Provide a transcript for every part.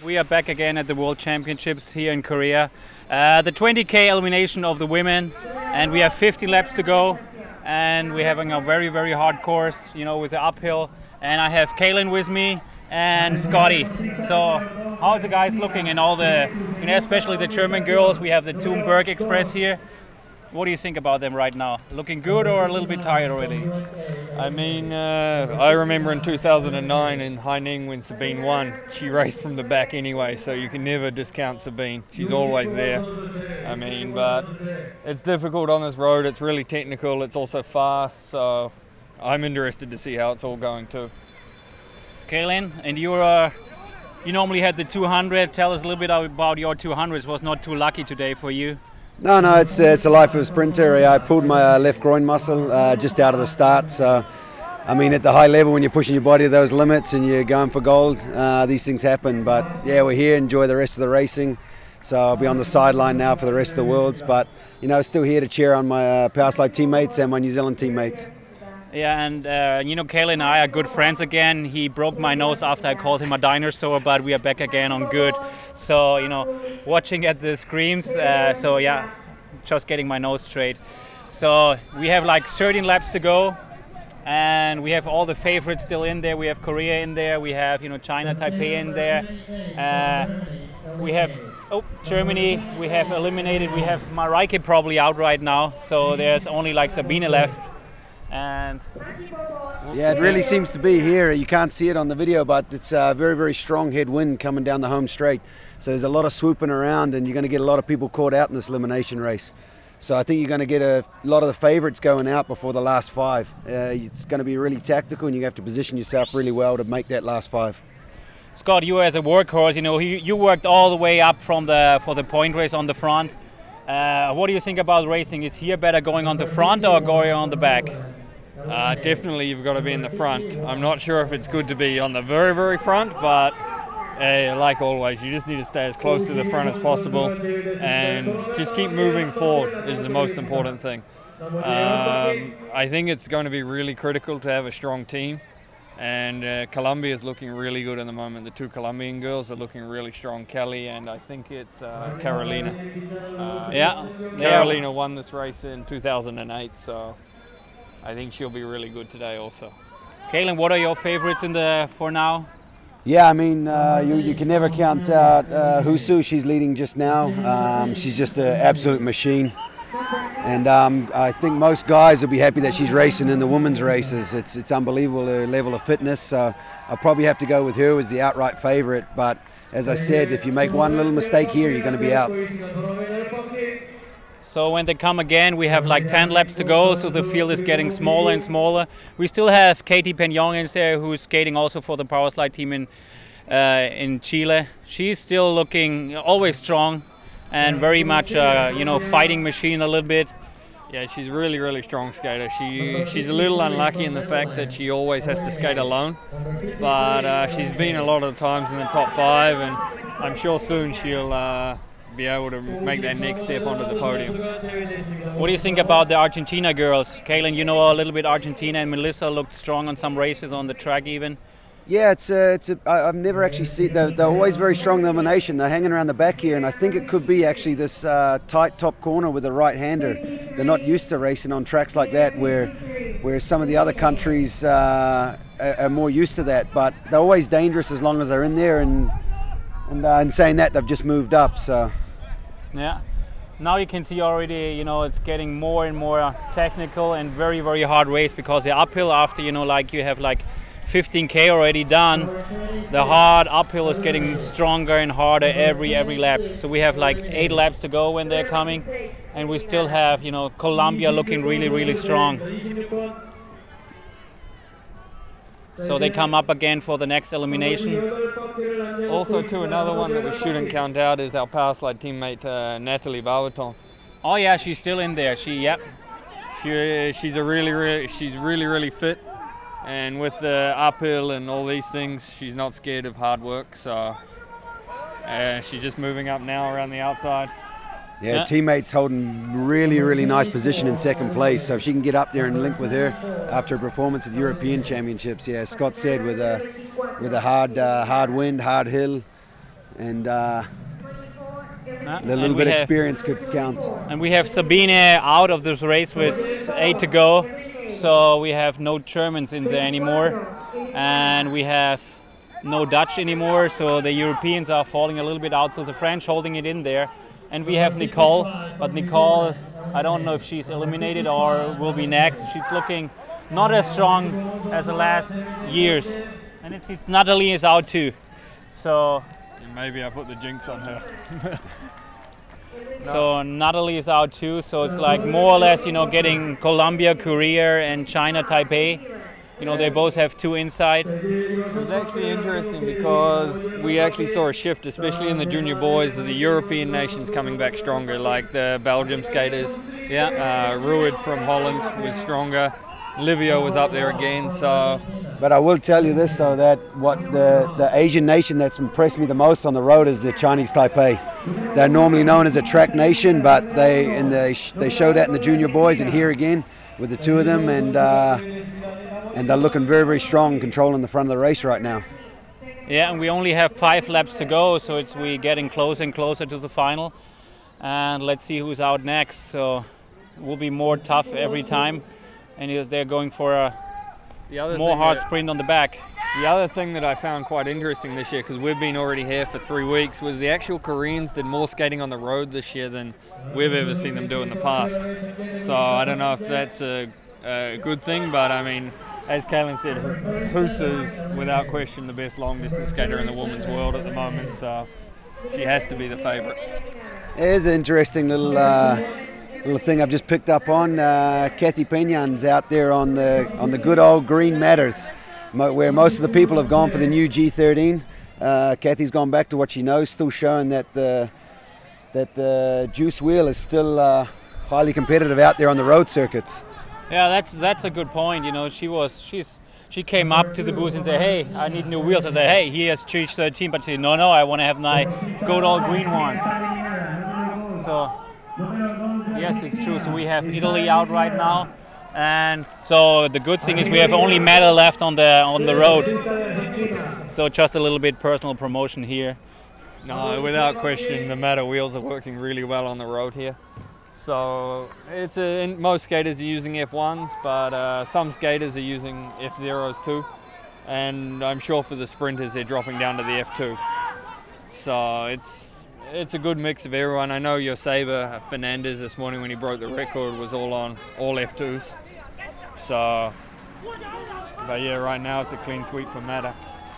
We are back again at the World Championships here in Korea. The 20k elimination of the women, and we have 50 laps to go, and we're having a very, very hard course, you know, with the uphill. And I have Kalon with me and Scotty. So how's the guys looking in all the, you know, especially the German girls? We have the Thunberg Express here. What do you think about them right now? Looking good or a little bit tired already? I mean, I remember in 2009 in Haining when Sabine won, she raced from the back anyway, so you can never discount Sabine. She's always there. I mean, but it's difficult on this road. It's really technical. It's also fast, so I'm interested to see how it's all going too. Kalon, and you normally had the 200. Tell us a little bit about your 200s. Was not too lucky today for you. No, it's a life of a sprinter. I pulled my left groin muscle just out of the start. So, I mean, at the high level, when you're pushing your body to those limits and you're going for gold, these things happen. But yeah, we're here. Enjoy the rest of the racing. So I'll be on the sideline now for the rest of the Worlds. But you know, still here to cheer on my Powerslide teammates and my New Zealand teammates. Yeah, and you know, Kalon and I are good friends again. He broke my nose after I called him a dinosaur, but we are back again on good. So, you know, watching at the screens, so yeah, just getting my nose straight. So we have like 13 laps to go, and we have all the favorites still in there. We have Korea in there, we have, you know, China, Taipei in there. We have Germany, we have eliminated, we have Mareike probably out right now, so there's only like Sabine left. And yeah, it really seems to be here. You can't see it on the video, but it's a very, very strong headwind coming down the home straight. So there's a lot of swooping around, and you're going to get a lot of people caught out in this elimination race. So I think you're going to get a lot of the favorites going out before the last 5. It's going to be really tactical, and you have to position yourself really well to make that last 5. Scott, you as a workhorse, you know, you worked all the way up from for the point race on the front. What do you think about racing? Is here better going on the front or going on the back? Definitely you've got to be in the front. I'm not sure if it's good to be on the very, very front, but like always, you just need to stay as close to the front as possible and just keep moving forward is the most important thing. I think it's going to be really critical to have a strong team, and Colombia is looking really good at the moment. The 2 Colombian girls are looking really strong, Kelly and I think it's Carolina. Carolina won this race in 2008, so I think she'll be really good today also. Kalon, what are your favorites for now? Yeah, I mean, you can never count out Yeosu. She's leading just now. She's just an absolute machine. And I think most guys will be happy that she's racing in the women's races. It's unbelievable, her level of fitness. So I'll probably have to go with her as the outright favorite. But as I said, if you make one little mistake here, you're going to be out. So when they come again, we have like 10 laps to go, so the field is getting smaller and smaller. We still have Katie Peñón in there, who's skating also for the Powerslide team in Chile. She's still looking always strong and very much, you know, fighting machine a little bit. Yeah, she's really, really strong skater. She's a little unlucky in the fact that she always has to skate alone, but she's been a lot of the times in the top 5, and I'm sure soon she'll be able to make that next step onto the podium. What do you think about the Argentina girls? Kalon, you know a little bit Argentina, and Melissa looked strong on some races on the track even. Yeah, I've never actually seen, they're always very strong in the elimination. They're hanging around the back here, and I think it could be actually this tight top corner with a right-hander. They're not used to racing on tracks like that, where some of the other countries are more used to that, but they're always dangerous as long as they're in there, and saying that, they've just moved up, so. Yeah, now you can see already, you know, it's getting more and more technical and very, very hard race, because the uphill after, you know, like you have like 15k already done, the hard uphill is getting stronger and harder every lap. So we have like 8 laps to go when they're coming, and we still have, you know, Colombia looking really, really strong. So they come up again for the next elimination. Also, too, another one that we shouldn't count out is our Powerslide teammate Natalie Barberton. Oh yeah, she's still in there. She's really fit, and with the uphill and all these things, she's not scared of hard work. So she's just moving up now around the outside. Yeah, teammates holding really nice position in 2nd place, so if she can get up there and link with her after a performance at the European Championships. Yeah, Scott said with a hard wind, hard hill, and a little bit of experience could count. And we have Sabine out of this race with 8 to go, so we have no Germans in there anymore, and we have no Dutch anymore, so the Europeans are falling a little bit out, so the French holding it in there. And we have Nicole, but Nicole, I don't know if she's eliminated or will be next. She's looking not as strong as the last years. And it's Natalie is out too. So maybe I put the jinx on her. So Natalie is out too, so it's like more or less, you know, getting Colombia, Korea and China, Taipei. You know, they both have 2 inside. It was actually interesting because we actually saw a shift, especially in the junior boys, of the European nations coming back stronger, like the Belgium skaters. Yeah. Ruud from Holland was stronger. Livio was up there again, so... But I will tell you this though, that what the Asian nation that's impressed me the most on the road is the Chinese Taipei. They're normally known as a track nation, but they showed that in the junior boys and here again with the 2 of them, and they're looking very, very strong, controlling the front of the race right now. Yeah, and we only have 5 laps to go, so we're getting closer and closer to the final. And let's see who's out next. So it will be more tough every time, and they're going for a more hard sprint on the back. The other thing that I found quite interesting this year, because we've been already here for 3 weeks, was the actual Koreans did more skating on the road this year than we've ever seen them do in the past. So I don't know if that's a good thing, but I mean, as Kalon said, Yeosu's without question the best long distance skater in the women's world at the moment, so she has to be the favourite. Here's an interesting little thing I've just picked up on. Kathy Penyan's out there on the good old green matters, where most of the people have gone for the new G13. Kathy's gone back to what she knows, still showing that the juice wheel is still highly competitive out there on the road circuits. Yeah, that's a good point. You know, she came up to the booth and said, "Hey, I need new wheels." I said, "Hey, he has G13," but she said, "No, I want to have my good old green ones." So yes, it's true. So we have Italy out right now, and so the good thing is we have only Meta left on the road. So just a little bit personal promotion here. No, without question, the Meta wheels are working really well on the road here. So it's most skaters are using F1s, but some skaters are using F0s too. And I'm sure for the sprinters, they're dropping down to the F2. So it's a good mix of everyone. I know Yeosu Fernandez this morning when he broke the record was all F2s. So, but yeah, right now it's a clean sweep for Meta.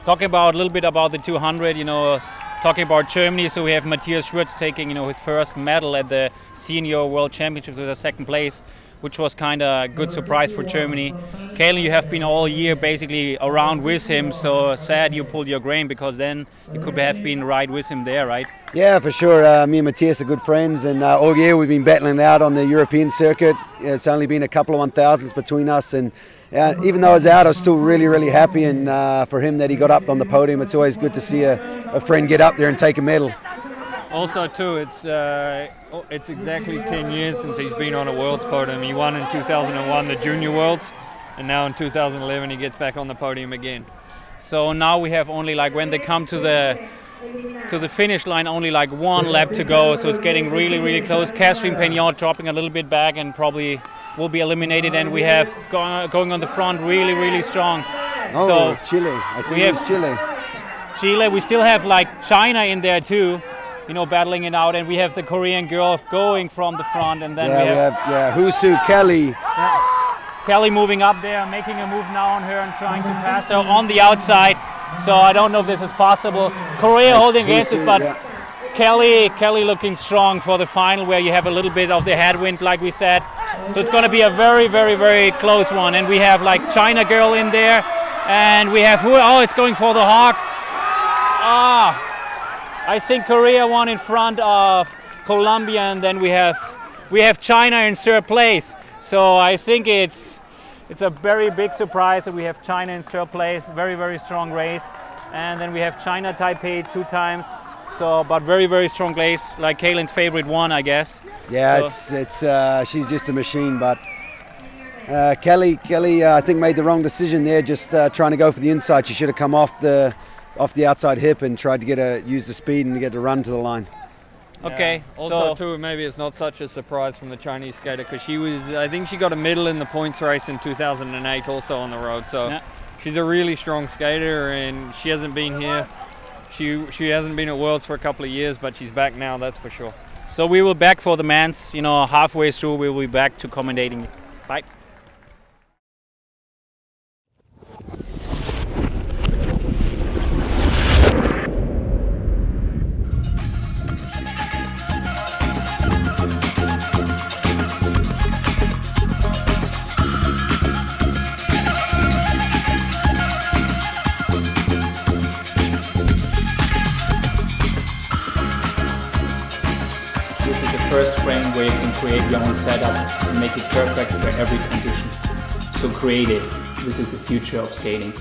Talking about a little bit about the 200, you know, talking about Germany, so we have Matthias Schwitz taking, you know, his first medal at the Senior World Championships with a 2nd place, which was kind of a good surprise for Germany. Kalon, you have been all year basically around with him, so sad you pulled your grain, because then you could have been right with him there, right? Yeah, for sure. Me and Matthias are good friends, and all year we've been battling it out on the European circuit. It's only been a couple of 1000s between us, and even though I was out, I was still really, really happy, and for him that he got up on the podium. It's always good to see a friend get up there and take a medal. Also too, it's exactly 10 years since he's been on a Worlds podium. He won in 2001 the Junior Worlds, and now in 2011 he gets back on the podium again. So now we have only, like, when they come to the finish line, only like 1 lap to go, so it's getting really, really close. Catherine Pignon dropping a little bit back and probably will be eliminated, and we have going on the front really, really strong. Oh, so Chile. I think it's Chile. Chile. We still have like China in there too, you know, battling it out, and we have the Korean girl going from the front, and then we have Yeosu Kelly. Kelly moving up there, making a move now on her and trying to pass her on the outside. So I don't know if this is possible. Korea holding against it, but Kelly looking strong for the final, where you have a little bit of the headwind, like we said. So it's going to be a very, very, very close one. And we have like China girl in there, and we have who? Oh, it's going for the hawk. I think Korea won in front of Colombia, and then we have China in 3rd place. So I think it's a very big surprise that we have China in 3rd place. Very, very strong race. And then we have China Taipei 2 times. So, but very, very strong race, like Kalon's favorite one, I guess. Yeah, so. She's just a machine. But Kelly, I think made the wrong decision there, just trying to go for the inside. She should have come off the off the outside hip and tried to use the speed and get the run to the line. Okay. Yeah. Also, too, maybe it's not such a surprise from the Chinese skater because I think she got a medal in the points race in 2008 also on the road. So she's a really strong skater, and she hasn't been here. She hasn't been at Worlds for a couple of years, but she's back now, that's for sure. So we will back for the men's, you know, halfway through we will be back to commentating. Bye. First frame where you can create your own setup and make it perfect for every condition. So create it. This is the future of skating.